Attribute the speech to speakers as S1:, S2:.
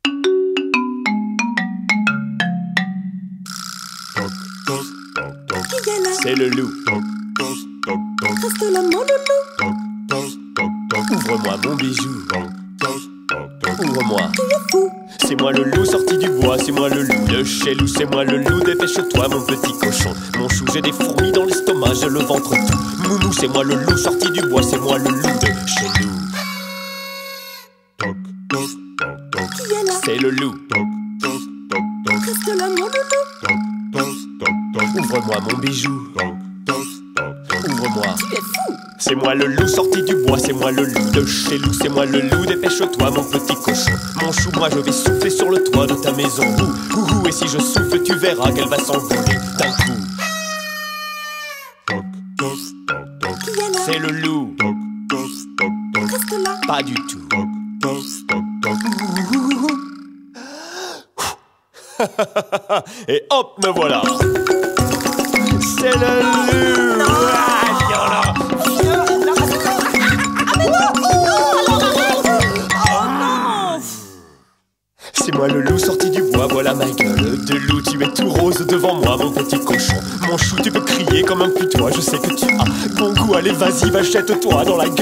S1: Qui est là?
S2: C'est le loup.
S1: Reste là, mon loulou.
S2: Ouvre-moi mon bijou. Ouvre-moi.
S1: Tu es fou.
S2: C'est moi le loup sorti du bois, c'est moi le loup de chez loup, c'est moi le loup, dépêche-toi mon petit cochon. Mon chou, j'ai des fourmis dans l'estomac, j'ai le ventre tout. Moumou, c'est moi le loup sorti du bois, c'est moi le loup de chez nous.
S1: Qui est là?
S2: C'est le loup.
S1: Reste là, mon loulou.
S2: Ouvre-moi mon bijou. Ouvre-moi.
S1: Tu es fou.
S2: C'est moi le loup sorti du bois, c'est moi le loup de chez loup, c'est moi le loup, dépêche-toi mon petit cochon. Mon chou, moi je vais souffler sur le toit de ta maison. Ouh, ouh, ouh, et si je souffle, tu verras qu'elle va s'envoler d'un coup.
S1: Qui est là?
S2: C'est le loup.
S1: Reste là.
S2: Pas du tout. Et hop, me voilà. C'est le loup. Ah, viens là. C'est moi le loup sorti du bois, voilà ma gueule de loup, tu es tout rose devant moi mon petit cochon. Mon chou, tu peux crier comme un putois, je sais que tu as bon goût, allez vas-y, va jette-toi dans la gueule.